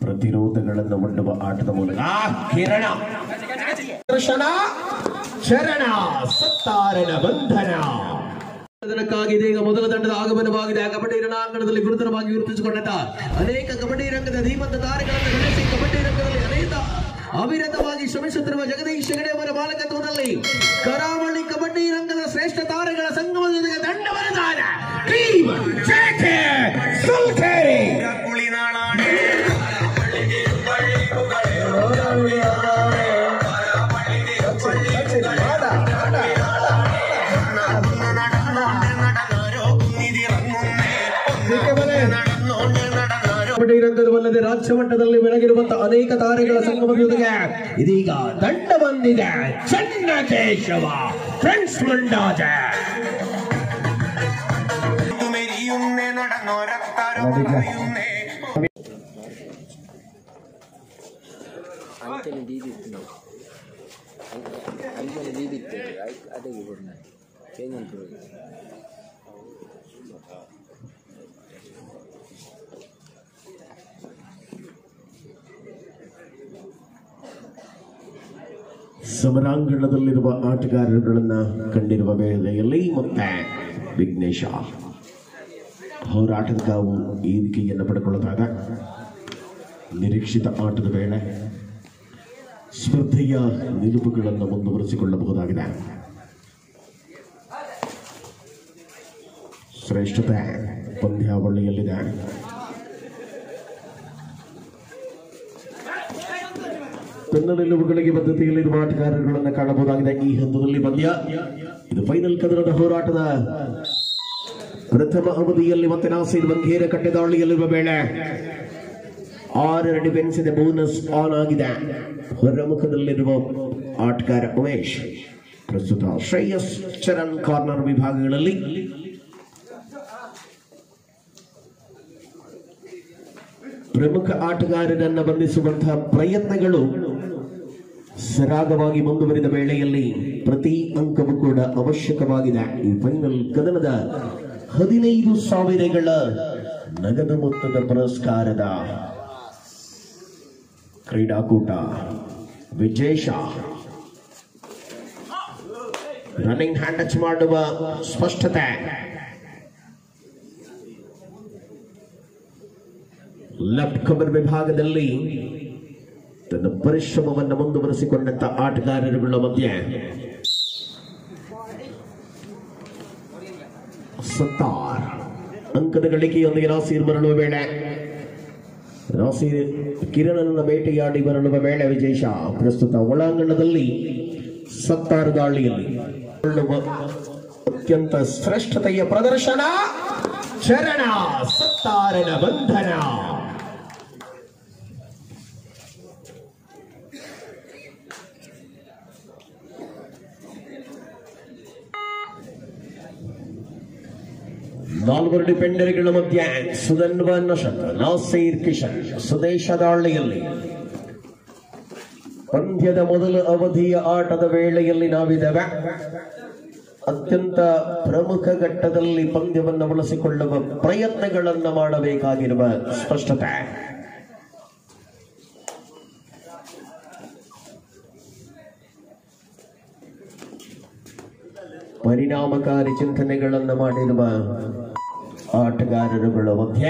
ಪ್ರತಿರೋಧಗಳನ್ನು ಒಡ್ಡುವ ಆಟದ ಮೂಲಕ ಕಿರಣ ದರ್ಶನ ಚರಣ ಸತ್ತಾರನ ಬಂಧನ ಅದಕ್ಕಾಗಿ ಇದೀಗ ಮೊದಲ ತಂಡದ ಆಗಮನವಾಗಿದೆ. ಕಬಡ್ಡಿ ರಣಾಂಗಣದಲ್ಲಿ ಗುರುತರವಾಗಿ ಗುರುತಿಸಿಕೊಂಡಂತ ಅನೇಕ ಕಬಡ್ಡಿ ರಂಗದ ಧೀಮಂತ ತಾರೆಗಳನ್ನು ಗಳಿಸಿ ಕಬಡ್ಡಿ ರಂಗದಲ್ಲಿ ಅನೇಕ ಅವಿರತವಾಗಿ ಶ್ರಮಿಸುತ್ತಿರುವ ಜಗದೀಶ್ ಹೆಗಡೆ ಅವರ ಮಾಲಕತ್ವದಲ್ಲಿ ಕರಾವಳಿ ಕಬಡ್ಡಿ ರಂಗದ ಶ್ರೇಷ್ಠ ತಾರೆಗಳ ಸಂಗಮದೊಂದಿಗೆ ತಂಡ ಬರೆದಾದ ಟೀಮ್ ಜೆಕೆ ಸುಲ್ಕೇರಿ ಕಬಡ್ಡಿ ರಂಗದಲ್ಲದೆ ರಾಜ್ಯ ಮಟ್ಟದಲ್ಲಿ ಬೆಳಗಿರುವಂತಹ ಅನೇಕ ತಾರೆಗಳ ಸಂಗಮದೊಂದಿಗೆ ಇದೀಗ ತಂಡ ಬಂದಿದೆ ಚನ್ನಕೇಶವ ಫ್ರೆಂಡ್ಸ್ ಮಂಡಾಜ ಸಮರಾಂಗಣದಲ್ಲಿರುವ ಆಟಗಾರರನ್ನ ಕಂಡಿರುವ ವೇಳೆಯಲ್ಲಿ ಮತ್ತೆ ವಿಘ್ನೇಶ ಹೋರಾಟದ ಕಾವು ವೇದಿಕೆಯನ್ನು ಪಡೆದುಕೊಳ್ಳುವಾಗ ನಿರೀಕ್ಷಿತ ಆಟದ ವೇಳೆ ಸ್ಪರ್ಧೆಯ ನಿಲುವುಗಳನ್ನು ಮುಂದುವರಿಸಿಕೊಳ್ಳಬಹುದಾಗಿದೆ. ಶ್ರೇಷ್ಠತೆ ಪಂದ್ಯಾವಳಿಯಲ್ಲಿದೆ. ತನ್ನ ನಿಲುವುಗಳಿಗೆ ಬದ್ಧತೆಯಲ್ಲಿರುವ ಆಟಗಾರರನ್ನು ಕಾಣಬಹುದಾಗಿದೆ. ಈ ಹಂತದಲ್ಲಿ ಪಂದ್ಯ ಇದು ಫೈನಲ್ ಕದನದ ಹೋರಾಟದ ಪ್ರಥಮ ಅವಧಿಯಲ್ಲಿ ಮತ್ತೆ ನಾಸೀರ್ ಬಂಗೇರ ಕಟ್ಟೆದಾಳಿಯಲ್ಲಿರುವ ವೇಳೆ 6 ಡಿಫೆನ್ಸ್ ಇದೆ. ಬೋನಸ್ ಆನ್ ಆಗಿದೆ. ಹೊರಮುಖದಲ್ಲಿರುವ ಆಟಗಾರ ಉಮೇಶ್ ಪ್ರಸ್ತುತ ಶ್ರೇಯಸ್ ಚರಣ್ ಕಾರ್ನರ್ ವಿಭಾಗಗಳಲ್ಲಿ ಪ್ರಮುಖ ಆಟಗಾರರನ್ನು ಬಂಧಿಸುವಂತಹ ಪ್ರಯತ್ನಗಳು ಸರಾಗವಾಗಿ ಮುಂದುವರಿದ ವೇಳೆಯಲ್ಲಿ ಪ್ರತಿ ಅಂಕವೂ ಕೂಡ ಅವಶ್ಯಕವಾಗಿದೆ. ಈ ಫೈನಲ್ ಕದನದ 15,000 ನಗದು ಮೊತ್ತದ ಪುರಸ್ಕಾರದ ಕ್ರೀಡಾಕೂಟ ವಿಜೇಶ ರನ್ನಿಂಗ್ ಹ್ಯಾಂಡ್ ಟಚ್ ಮಾಡುವ ಸ್ಪಷ್ಟತೆ, ಲೆಫ್ಟ್ ಕವರ್ ವಿಭಾಗದಲ್ಲಿ ತನ್ನ ಪರಿಶ್ರಮವನ್ನು ಮುಂದುವರಿಸಿಕೊಂಡಂತ ಆಟಗಾರರುಗಳ ಮಧ್ಯೆ ಸತ್ತಾರ್ ಅಂಕದ ಗಳಿಕೆಯೊಂದಿಗೆ ನಾಸೀರ್ ಮರಳುವ ವೇಳೆ ನಾಸೀರ್ ಕಿರಣನನ್ನ ಬೇಟೆಯಾಡಿ ಮರಳುವ ವೇಳೆ ವಿಜೇಶ ಪ್ರಸ್ತುತ ಒಳಾಂಗಣದಲ್ಲಿ ಸತ್ತಾರ್ ದಾಳಿಯಲ್ಲಿ ಅತ್ಯಂತ ಶ್ರೇಷ್ಠತೆಯ ಪ್ರದರ್ಶನ ಚರಣ ಸತ್ತಾರನ ಬಂಧನ. ನಾಲ್ವರು ಡಿಫೆಂಡರ್ಗಳ ಮಧ್ಯೆ ಸುಧನ್ವನ್ ನಶತ್ ನಾಸೀರ್ ಕಿಶನ್ ಸ್ವದೇಶ ದಾಳಿಯಲ್ಲಿ ಪಂದ್ಯದ ಮೊದಲ ಅವಧಿಯ ಆಟದ ವೇಳೆಯಲ್ಲಿ ನಾವಿದ್ದೇವೆ. ಅತ್ಯಂತ ಪ್ರಮುಖ ಘಟ್ಟದಲ್ಲಿ ಪಂದ್ಯವನ್ನು ಬಳಸಿಕೊಳ್ಳುವ ಪ್ರಯತ್ನಗಳನ್ನು ಮಾಡಬೇಕಾಗಿರುವ ಸ್ಪಷ್ಟತೆ, ಪರಿಣಾಮಕಾರಿ ಚಿಂತನೆಗಳನ್ನು ಮಾಡಿರುವ ಆಟಗಾರರುಗಳ ಮಧ್ಯೆ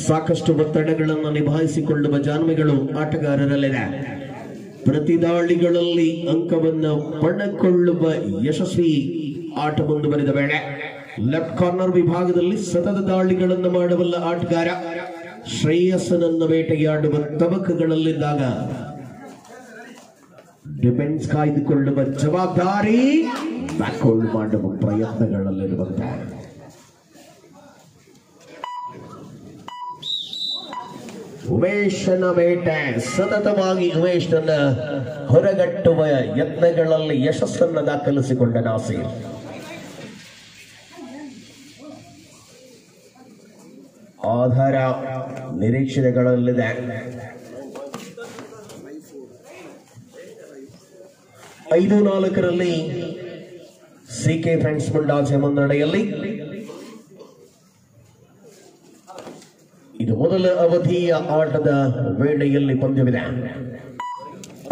ಸಾಕಷ್ಟು ಒತ್ತಡಗಳನ್ನು ನಿಭಾಯಿಸಿಕೊಳ್ಳುವ ಜಾಣ್ಮೆಗಳು ಆಟಗಾರರಲ್ಲಿದೆ. ಪ್ರತಿ ದಾಳಿಗಳಲ್ಲಿ ಅಂಕವನ್ನು ಪಡೆದುಕೊಳ್ಳುವ ಯಶಸ್ವಿ ಆಟ ಮುಂದುವರಿದ ವೇಳೆ ಲೆಫ್ಟ್ ಕಾರ್ನರ್ ವಿಭಾಗದಲ್ಲಿ ಸತತ ದಾಳಿಗಳನ್ನು ಮಾಡಬಲ್ಲ ಆಟಗಾರ ಶ್ರೇಯಸ್ಸನನ್ನು ಬೇಟೆಯಾಡುವ ತಬಕಗಳಲ್ಲಿದ್ದಾಗ ಡಿಫೆನ್ಸ್ ಕಾಯ್ದುಕೊಳ್ಳುವ ಜವಾಬ್ದಾರಿ ಬ್ಯಾಕ್ಹೋಲ್ಡ್ ಮಾಡುವ ಪ್ರಯತ್ನಗಳಲ್ಲಿರುವಂತೆ ಉಮೇಶನ ಬೇಟೆ ಸತತವಾಗಿ ಉಮೇಶನ ಹೊರಗಟ್ಟುವ ಯತ್ನಗಳಲ್ಲಿ ಯಶಸ್ಸನ್ನು ದಾಖಲಿಸಿಕೊಂಡ ನಾಸೀರ್ ಆಧಾರ ನಿರೀಕ್ಷೆಗಳಲ್ಲಿದೆ. 5-4 ಸಿಕೆ ಫ್ರೆಂಡ್ಸ್ ಮುಂಡಾಜೆ ಮುನ್ನಡೆಯಲ್ಲಿ ಇದು ಮೊದಲ ಅವಧಿಯ ಆಟದ ವೇಳೆಯಲ್ಲಿ ಪಂದ್ಯವಿದೆ.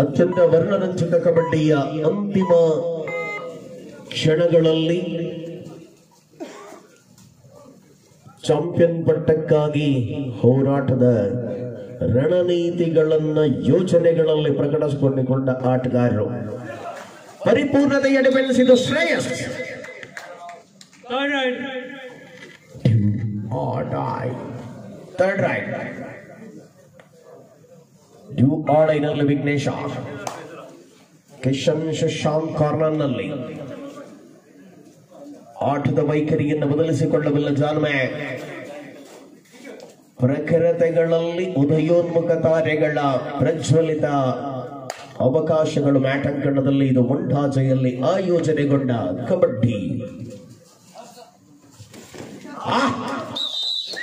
ಅತ್ಯಂತ ವರ್ಣರಂಜಿತ ಕಬಡ್ಡಿಯ ಅಂತಿಮ ಕ್ಷಣಗಳಲ್ಲಿ ಚಾಂಪಿಯನ್ ಪಟ್ಟಕ್ಕಾಗಿ ಹೋರಾಟದ ರಣನೀತಿಗಳನ್ನ ಯೋಜನೆಗಳಲ್ಲಿ ಪ್ರಕಟಿಸಿಕೊಂಡಿಕೊಂಡ ಆಟಗಾರರು. ಪರಿಪೂರ್ಣತೆಯ ಡಿಫೆನ್ಸ್ ಇದು ಶ್ರೇಯಸ್. ಥರ್ಡ್ ರೈಟ್ ಡ್ಯೂ ಆರ್ಡೈನಲ್ಲಿ ವಿಘ್ನೇಶ, ಕಿಶನ್ ಶಶಾಂಕ್ ಕಾರ್ನರ್ನಲ್ಲಿ. ಆಟದ ವೈಖರಿಯನ್ನು ಬದಲಿಸಿಕೊಳ್ಳಬಲ್ಲ ಜಾನ್ಮೆ. ಪ್ರಖರತೆಗಳಲ್ಲಿ ಉದಯೋನ್ಮುಖ ತಾರೆಗಳ ಪ್ರಜ್ವಲಿತ ಅವಕಾಶಗಳು. ಮ್ಯಾಟ್ ಅಂಕಣದಲ್ಲಿ ಇದು ಮುಂಡಾಜೆಯಲ್ಲಿ ಆಯೋಜನೆಗೊಂಡ ಕಬಡ್ಡಿ.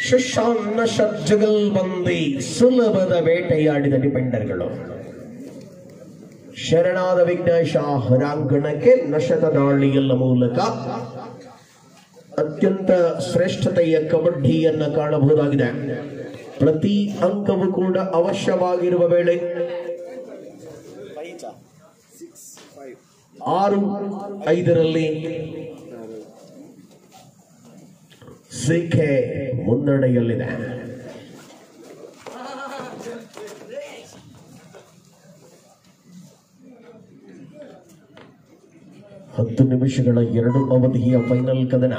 ಶಶಾಂಕ್ ನಶದ್ ಜುಗಲ್ಬಂದಿ ಸುಲಭದ ಬೇಟೆಯಾಡಿದ ಡಿಫೆಂಡರ್ಗಳು. ಶರಣಾದ ವಿಘ್ನೇಶ ಹೊರಾಂಗಣಕ್ಕೆ ನಶದ ದಾಳಿಯ ಮೂಲಕ ಅತ್ಯಂತ ಶ್ರೇಷ್ಠತೆಯ ಕಬಡ್ಡಿಯನ್ನ ಕಾಣಬಹುದಾಗಿದೆ. ಪ್ರತಿ ಅಂಕವೂ ಕೂಡ ಅವಶ್ಯವಾಗಿರುವ ವೇಳೆ 6-5 ಸಿಕೆ ಮುನ್ನಡೆಯಲ್ಲಿದೆ. ಹತ್ತು ನಿಮಿಷಗಳ 2 ಅವಧಿಯ ಫೈನಲ್ ಕದನ.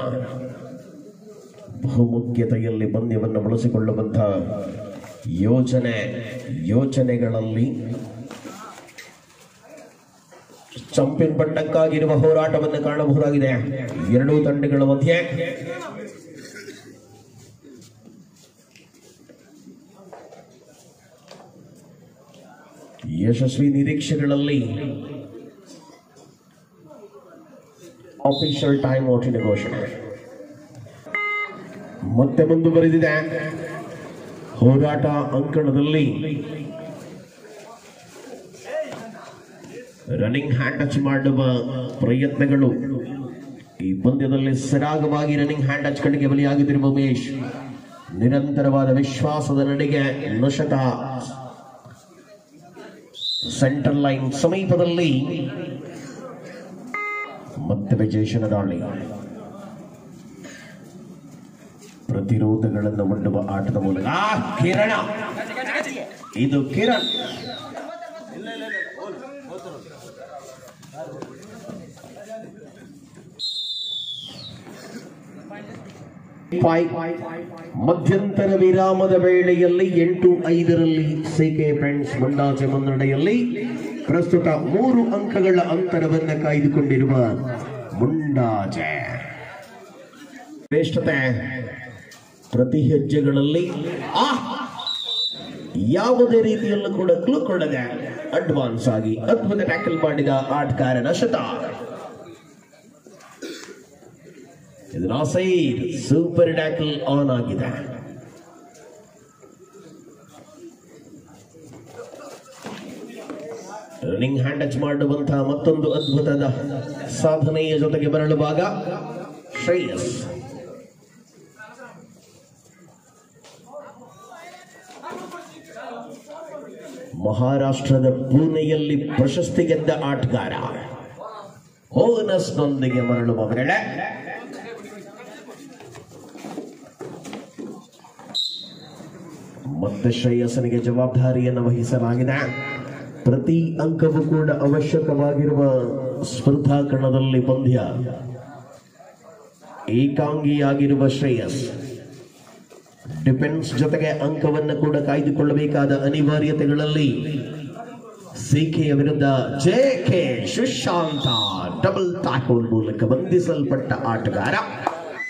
ಬಹುಮುಖ್ಯತೆಯಲ್ಲಿ ಪಂದ್ಯವನ್ನು ಬಳಸಿಕೊಳ್ಳುವಂತಹ ಯೋಚನೆಗಳಲ್ಲಿ ಚಾಂಪಿಯನ್ ಪಟ್ಟಕ್ಕಾಗಿರುವ ಹೋರಾಟವನ್ನು ಕಾಣಬಹುದಾಗಿದೆ ಎರಡೂ ತಂಡಗಳ ಮಧ್ಯೆ. ಯಶಸ್ವಿ ನಿರೀಕ್ಷೆಗಳಲ್ಲಿ ಆಫಿಷಿಯಲ್ ಟೈಮ್ ಔಟಿನ ಘೋಷಣೆ ಮತ್ತೆ ಮುಂದುವರೆದಿದೆ. ಹೋರಾಟ ಅಂಕಣದಲ್ಲಿ ರನ್ನಿಂಗ್ ಹ್ಯಾಂಡ್ ಟಚ್ ಮಾಡುವ ಪ್ರಯತ್ನಗಳು. ಈ ಪಂದ್ಯದಲ್ಲಿ ಸರಾಗವಾಗಿ ರನ್ನಿಂಗ್ ಹ್ಯಾಂಡ್ ಟಚ್ ಕಡೆಗೆ ಬಲಿಯಾಗುತ್ತಿರುವ ಉಮೇಶ್. ನಿರಂತರವಾದ ವಿಶ್ವಾಸದ ನಡೆಗೆ ನಶತ ಸೆಂಟರ್ ಲೈನ್ ಸಮೀಪದಲ್ಲಿ ಮತ್ತೆ ವಿಜೇಶನ ದಾಳಿ. ಪ್ರತಿರೋಧಗಳನ್ನು ಒಡ್ಡುವ ಆಟದ ಮೂಲಕ ಕಿರಣ, ಇದು ಕಿರಣ್ ಮಧ್ಯಂತರ ವಿರಾಮದ ವೇಳೆಯಲ್ಲಿ 8-5 ಸಿಕೆ ಫ್ರೆಂಡ್ಸ್ ಮುಂಡಾಜೆ ಮುನ್ನಡೆಯಲ್ಲಿ. ಪ್ರಸ್ತುತ 3 ಅಂಕಗಳ ಅಂತರವನ್ನು ಕಾಯ್ದುಕೊಂಡಿರುವ ಮುಂಡಾಜೆ. ಶ್ರೇಷ್ಠತೆ ಪ್ರತಿ ಹೆಜ್ಜೆಗಳಲ್ಲಿ ಯಾವುದೇ ರೀತಿಯಲ್ಲೂ ಕೂಡ ಕ್ಲೂ ಕೊಡದೆ ಅಡ್ವಾನ್ಸ್ ಆಗಿ ಅದ್ಭುತ ಟ್ಯಾಕಲ್ ಮಾಡಿದ ಆಟಗಾರ ನಶತ. ಇದರ ಸೈಡ್ ಸೂಪರ್ ಟ್ಯಾಕಲ್ ಆನ್ ಆಗಿದೆ. ರನ್ನಿಂಗ್ ಹ್ಯಾಂಡ್ ಟಚ್ ಮಾಡುವಂತಹ ಮತ್ತೊಂದು ಅದ್ಭುತದ ಸಾಧನೆಯ ಜೊತೆಗೆ ಬರಲುವಾಗ ಶ್ರೇಯಸ್. ಮಹಾರಾಷ್ಟ್ರದ ಪುಣೆಯಲ್ಲಿ ಪ್ರಶಸ್ತಿ ಗೆದ್ದ ಆಟಗಾರ ಬೋನಸ್ನೊಂದಿಗೆ ಮರಳುವ ವೇಳೆ ಮತ್ತೆ ಶ್ರೇಯಸ್ಸನಿಗೆ ಜವಾಬ್ದಾರಿಯನ್ನು ವಹಿಸಲಾಗಿದೆ. ಪ್ರತಿ ಅಂಕವೂ ಕೂಡ ಅವಶ್ಯಕವಾಗಿರುವ ಸ್ಪರ್ಧಾ ಕಣದಲ್ಲಿ ಪಂದ್ಯ. ಏಕಾಂಗಿಯಾಗಿರುವ ಶ್ರೇಯಸ್ ಡಿಫೆನ್ಸ್ ಜೊತೆಗೆ ಅಂಕವನ್ನು ಕೂಡ ಕಾಯ್ದುಕೊಳ್ಳಬೇಕಾದ ಅನಿವಾರ್ಯತೆಗಳಲ್ಲಿ ಸಿಕೆಯ ವಿರುದ್ಧ ಜೆಕೆ ಶಶಾಂಕ ಡಬಲ್ ಟ್ಯಾಕಲ್ ಮೂಲಕ ಬಂಧಿಸಲ್ಪಟ್ಟ ಆಟಗಾರ.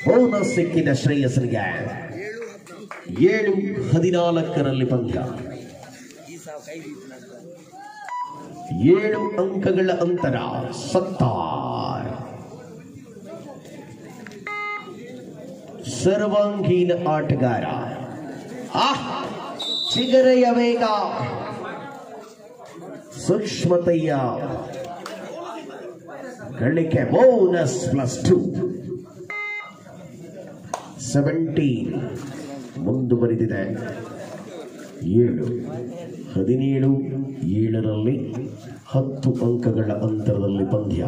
ಬೋನಸ್ ಸಿಕ್ಕಿದ ಶ್ರೇಯಸ್ನಿಗೆ 7-14 ಪಂದ್ಯ. 7 ಅಂಕಗಳ ಅಂತರ. ಸತ್ತಾರ್ ಸರ್ವಾಂಗೀನ ಆಟಗಾರ. ಚಿಗರೆಯ ವೇಗ, ಸೂಕ್ಷ್ಮತೆಯ ಗಳಿಕೆ. ಬೋನಸ್ +2 17. ಮುಂದುವರಿದಿದೆ 7-17 10 ಅಂಕಗಳ ಅಂತರದಲ್ಲಿ ಪಂದ್ಯ.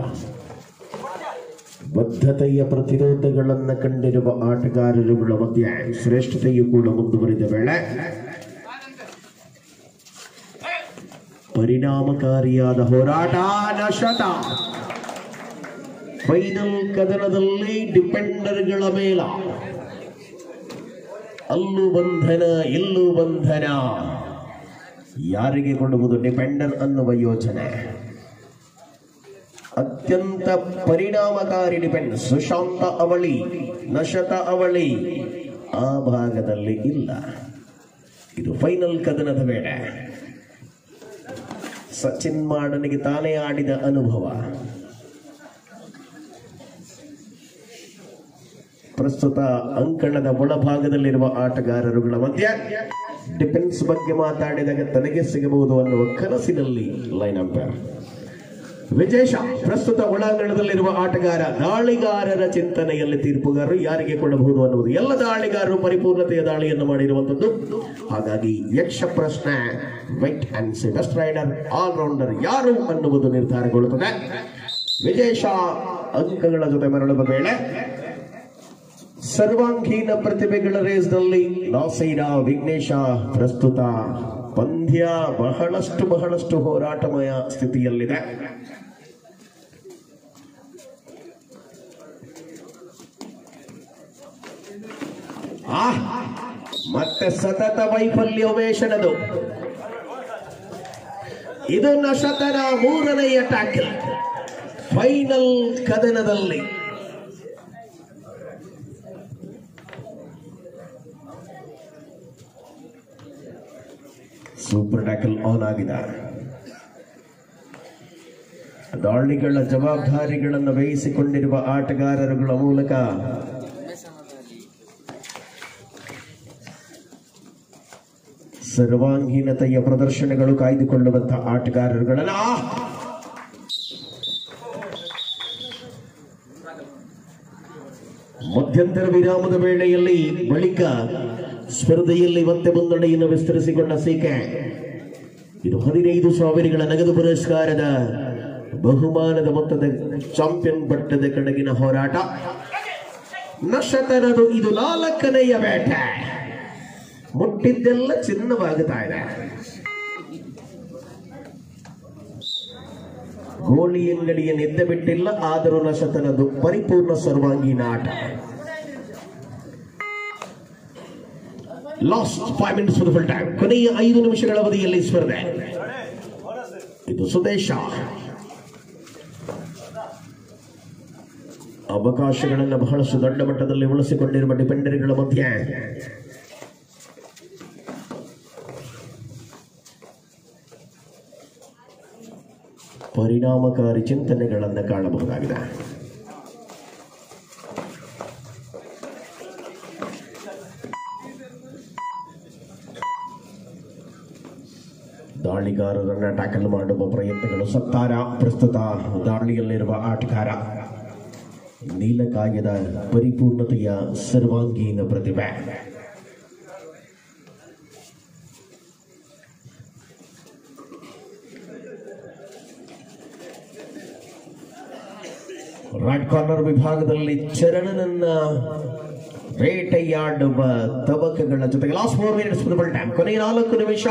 ಬದ್ಧತೆಯ ಪ್ರತಿರೋಧಗಳನ್ನು ಕಂಡಿರುವ ಆಟಗಾರರುಗಳ ಮಧ್ಯೆ ಶ್ರೇಷ್ಠತೆಯು ಕೂಡ ಮುಂದುವರಿದ ವೇಳೆ ಪರಿಣಾಮಕಾರಿಯಾದ ಹೋರಾಟ. ನಶತ ಫೈನಲ್ ಕದನದಲ್ಲಿ ಡಿಪೆಂಡರ್ಗಳ ಮೇಲ ಅಲ್ಲೂ ಬಂಧನ ಇಲ್ಲೂ ಬಂಧನ. ಯಾರಿಗೆ ಕೊಡುವುದು ಡಿಪೆಂಡರ್ ಅನ್ನುವ ಯೋಚನೆ. ಅತ್ಯಂತ ಪರಿಣಾಮಕಾರಿ ಡಿಪೆಂಡ್ ಸುಶಾಂತ ಅವಳಿ, ನಶತ ಅವಳಿ ಆ ಭಾಗದಲ್ಲಿ ಇಲ್ಲ. ಇದು ಫೈನಲ್ ಕದನದ ವೇಳೆ ಸಚಿನ್ ಮಾಡನಿಗೆ ತಾನೇ ಆಡಿದ ಅನುಭವ. ಪ್ರಸ್ತುತ ಅಂಕಣದ ಒಳಭಾಗದಲ್ಲಿರುವ ಆಟಗಾರರುಗಳ ಮಧ್ಯೆ ಡಿಫೆನ್ಸ್ ಬಗ್ಗೆ ಮಾತಾಡಿದಾಗ ತನಗೆ ಸಿಗಬಹುದು ಅನ್ನುವ ಕನಸಿನಲ್ಲಿ ಲೈನ್ ಅಂಪೈರ್ ವಿಜೇಶ. ಪ್ರಸ್ತುತ ಒಳಾಂಗಣದಲ್ಲಿರುವ ಆಟಗಾರ. ದಾಳಿಗಾರರ ಚಿಂತನೆಯಲ್ಲಿ ತೀರ್ಪುಗಾರರು ಯಾರಿಗೆ ಕೊಡಬಹುದು ಅನ್ನುವುದು. ಎಲ್ಲ ದಾಳಿಗಾರರು ಪರಿಪೂರ್ಣತೆಯ ದಾಳಿಯನ್ನು ಮಾಡಿರುವಂತದ್ದು. ಹಾಗಾಗಿ ಯಕ್ಷ ಪ್ರಶ್ನೆ wait and see best raider all rounder ಯಾರು ಅನ್ನುವುದು ನಿರ್ಧಾರಗೊಳ್ಳುತ್ತದೆ. ವಿಜೇಶ ಅಂಕಗಳ ಜೊತೆ ಮರಳುವ ವೇಳೆ ಸರ್ವಾಂಗೀನ ಪ್ರತಿಭೆಗಳ ರೇಸ್ನಲ್ಲಿ ನಾಸೈರಾ ವಿಘ್ನೇಶ. ಪ್ರಸ್ತುತ ಪಂದ್ಯ ಬಹಳಷ್ಟು ಹೋರಾಟಮಯ ಸ್ಥಿತಿಯಲ್ಲಿದೆ. ಮತ್ತೆ ಸತತ ವೈಫಲ್ಯ ಉಮೇಶನದು. ಇದು ನಶತನ 3ನೆಯ ಟ್ಯಾಕಲ್ ಫೈನಲ್ ಕದನದಲ್ಲಿ. ಸೂಪರ್ ಟ್ಯಾಕಲ್ ಆನ್ ಆಗಿದೆ. ದಾಳಿಗಳ ಜವಾಬ್ದಾರಿಗಳನ್ನು ವಹಿಸಿಕೊಂಡಿರುವ ಆಟಗಾರರುಗಳ ಮೂಲಕ ಸರ್ವಾಂಗೀನತೆಯ ಪ್ರದರ್ಶನಗಳು ಕಾಯ್ದುಕೊಳ್ಳುವಂತಹ ಆಟಗಾರರುಗಳನ್ನ ಮಧ್ಯಂತರ ವಿರಾಮದ ವೇಳೆಯಲ್ಲಿ ಬಳಿಕ ಸ್ಪರ್ಧೆಯಲ್ಲಿ ಮತ್ತೆ ಮುನ್ನಡೆಯನ್ನು ವಿಸ್ತರಿಸಿಕೊಂಡ ಸಿಕೆ. ಇದು 15,000 ನಗದು ಪುರಸ್ಕಾರದ ಬಹುಮಾನದ ಮೊತ್ತದ ಚಾಂಪಿಯನ್ ಪಟ್ಟದ ಕಡೆಗಿನ ಹೋರಾಟ. ನಶತನದು ಇದು 4ನೆಯ ಬೇಟೆ. ಮುಟ್ಟಿದ್ದೆಲ್ಲ ಚಿನ್ನವಾಗುತ್ತಾ ಇದೆ. ಗೋಳಿ ಅಂಗಡಿಯನ್ನು ಎದ್ದ ಬಿಟ್ಟಿಲ್ಲ. ಆದರೂ ನಶತನದು ಪರಿಪೂರ್ಣ ಸರ್ವಾಂಗೀನ ಆಟ. Last 5 minutes for the full time. ಕೊನೆಯ 5 ನಿಮಿಷಗಳ ಅವಧಿಯಲ್ಲಿ ಸ್ಪರ್ಧೆ. ಇದು ಸುದೇಶ. ಅವಕಾಶಗಳನ್ನು ಬಹಳಷ್ಟು ದೊಡ್ಡ ಮಟ್ಟದಲ್ಲಿ ಉಳಿಸಿಕೊಂಡಿರುವ ಡಿಪೆಂಡರ್ಗಳ ಮಧ್ಯೆ ಪರಿಣಾಮಕಾರಿ ಚಿಂತನೆಗಳನ್ನು ಕಾಣಬಹುದಾಗಿದೆ. ದಾಳಿಗಾರರನ್ನ ಟ್ಯಾಕಲ್ ಮಾಡುವ ಪ್ರಯತ್ನಗಳು. ಸತ್ತಾರ ಪ್ರಸ್ತುತ ದಾಳಿಯಲ್ಲಿರುವ ಆಟಗಾರ. ನೀಲಕಾಯದ ಪರಿಪೂರ್ಣತೆಯ ಸರ್ವಾಂಗೀನ ಪ್ರತಿಭೆ. ರೈಟ್ ಕಾರ್ನರ್ ವಿಭಾಗದಲ್ಲಿ ಚರಣನನ್ನ ಬೇಟೆಯಾಡುವ ತವಕಗಳ ಜೊತೆಗೆ last 4 minutes for the full time. ಕೊನೆಯ 4 ನಿಮಿಷ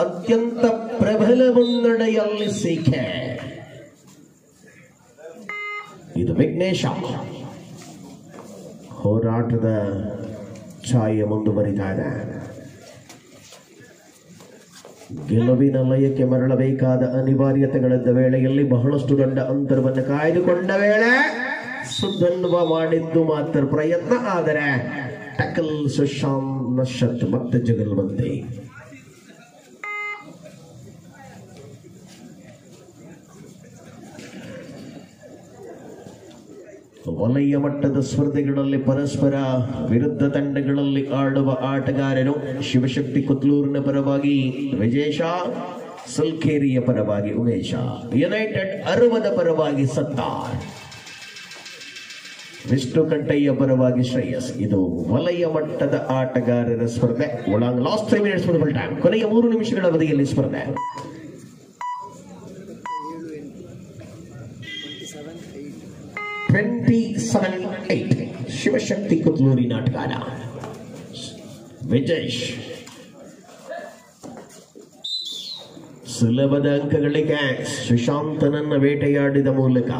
ಅತ್ಯಂತ ಪ್ರಬಲ ಮುನ್ನಡೆಯಲ್ಲಿ ಸಿಕೆ. ಇದು ವಿಘ್ನೇಶ. ಹೋರಾಟದ ಛಾಯೆ ಮುಂದುವರಿತಾ ಇದೆ. ಗೆಲುವಿನ ಲಯಕ್ಕೆ ಮರಳಬೇಕಾದ ಅನಿವಾರ್ಯತೆಗಳಿದ್ದ ವೇಳೆಯಲ್ಲಿ ಬಹಳಷ್ಟು ದೊಡ್ಡ ಅಂತರವನ್ನು ಕಾಯ್ದುಕೊಂಡ ವೇಳೆ ಸುಧನ್ವ ಮಾಡಿದ್ದು ಮಾತ್ರ ಪ್ರಯತ್ನ. ಆದರೆ ಟಕಲ್ ಸುಶಾಂತ್ ನಶತ್ ಮತ್ತೆ ಜಗಲ್ವಂತೆ. ವಲಯ ಮಟ್ಟದ ಸ್ಪರ್ಧೆಗಳಲ್ಲಿ ಪರಸ್ಪರ ವಿರುದ್ಧ ತಂಡಗಳಲ್ಲಿ ಆಡುವ ಆಟಗಾರರು. ಶಿವಶಕ್ತಿ ಕುತ್ಲೂರಿನ ಪರವಾಗಿ ವಿಜೇಶ, ಸಲ್ಕೇರಿಯ ಪರವಾಗಿ ಉಮೇಶ, ಯುನೈಟೆಡ್ ಅರವದ ಪರವಾಗಿ ಸತ್ತಾರ್. ವಿಷ್ಣು ಕಂಠಯ್ಯ ಪರವಾಗಿ ಶ್ರೇಯಸ್. ಇದು ವಲಯ ಮಟ್ಟದ ಆಟಗಾರರ ಸ್ಪರ್ಧೆ. Last 3 minutes full time. ಕೊನೆಯ 3 ನಿಮಿಷಗಳ ಅವಧಿಯಲ್ಲಿ ಸ್ಪರ್ಧೆ. 27-8 ಶಿವಶಕ್ತಿ ಕುತ್ಲೂರಿ ನಾಟಗಾರ ವಿಜೇಶ್. ಸುಲಭದ ಅಂಕಗಳಿಗೆ ಸುಶಾಂತನನ್ನ ಬೇಟೆಯಾಡಿದ ಮೂಲಕ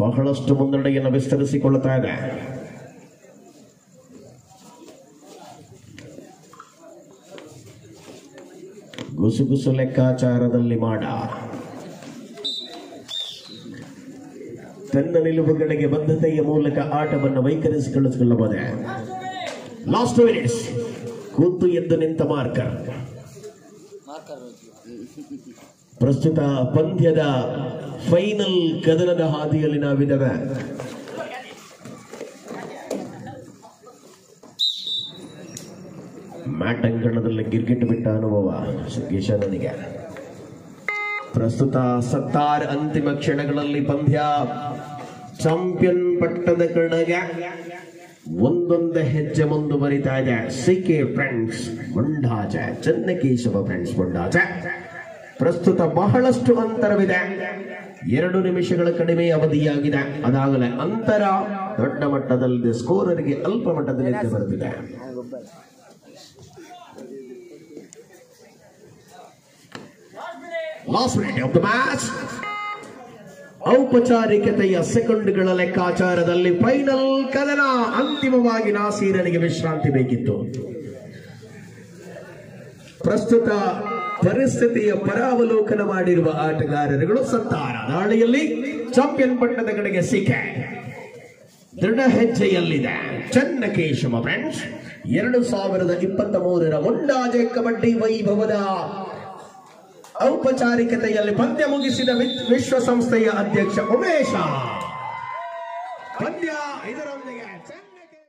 ಬಹಳಷ್ಟು ಮುನ್ನಡೆಯನ್ನು ವಿಸ್ತರಿಸಿಕೊಳ್ಳುತ್ತಾ ಇದೆ. ಗುಸುಗುಸು ಲೆಕ್ಕಾಚಾರದಲ್ಲಿ ಮಾಡ ತನ್ನ ನಿಲುವುಗಳಿಗೆ ಬದ್ಧತೆಯ ಮೂಲಕ ಆಟವನ್ನು ವೈಖರಿಸಿಕೊಳ್ಳಬಹುದೇ. Last 2 minutes. ಕೂತು ಎದ್ದು ನಿಂತ ಮಾರ್ಕರ್. ಪ್ರಸ್ತುತ ಪಂದ್ಯದ ಫೈನಲ್ ಕದನದ ಹಾದಿಯಲ್ಲಿ ನಾವಿದ್ದೇವೆ. ಮ್ಯಾಟ್ ಅಂಗಣದಲ್ಲಿ ಗಿರ್ಗಿಟ್ ಬಿಟ್ಟ ಅನುಭವ ಗೀಶನಿಗೆ. ಪ್ರಸ್ತುತ ಸತ್ತಾರ್ ಅಂತಿಮ ಕ್ಷಣಗಳಲ್ಲಿ ಪಂದ್ಯ ಚಾಂಪಿಯನ್ ಪಟ್ಟದ ಕಡೆಗೆ ಒಂದೊಂದು ಹೆಜ್ಜೆ ಮುಂದುವರಿತಾ ಇದೆ. CK friends Mundaja, Channakeshava friends Mundaja. ಪ್ರಸ್ತುತ ಬಹಳಷ್ಟು ಅಂತರವಿದೆ. 2 ನಿಮಿಷಗಳ ಕಡಿಮೆ ಅವಧಿಯಾಗಿದೆ. ಅದಾಗಲೇ ಅಂತರ ದೊಡ್ಡ ಮಟ್ಟದಲ್ಲಿದೆ. ಸ್ಕೋರರಿಗೆ ಅಲ್ಪ ಮಟ್ಟದಲ್ಲಿ ಬರುತ್ತಿದೆ. Last minute of the match. ಔಪಚಾರಿಕತೆಯ ಸೆಕೆಂಡ್ಗಳ ಲೆಕ್ಕಾಚಾರದಲ್ಲಿ ಫೈನಲ್ ಕದನ. ಅಂತಿಮವಾಗಿ ನಾಸೀರನಿಗೆ ವಿಶ್ರಾಂತಿ ಬೇಕಿತ್ತು. ಪ್ರಸ್ತುತ ಪರಿಸ್ಥಿತಿಯ ಪರಾವಲೋಕನ ಮಾಡಿರುವ ಆಟಗಾರರುಗಳು ಸತ್ತಾರ. ದಾಳಿಯಲ್ಲಿ ಚಾಂಪಿಯನ್ ಪಟ್ಟದ ಕಡೆಗೆ ಸಿಕೆ ದೃಢ ಹೆಜ್ಜೆಯಲ್ಲಿದೆ ಚನ್ನಕೇಶವ ಫ್ರೆಂಡ್ಸ್. 2023ರ ಮುಂಡಾಜೆ ಕಬಡ್ಡಿ ವೈಭವದ ಔಪಚಾರಿಕತೆಯಲ್ಲಿ ಪಂದ್ಯ ಮುಗಿಸಿದ ವಿಶ್ವಸಂಸ್ಥೆಯ ಅಧ್ಯಕ್ಷ ಉಮೇಶ. ಪಂದ್ಯ ಇದರೊಂದಿಗೆ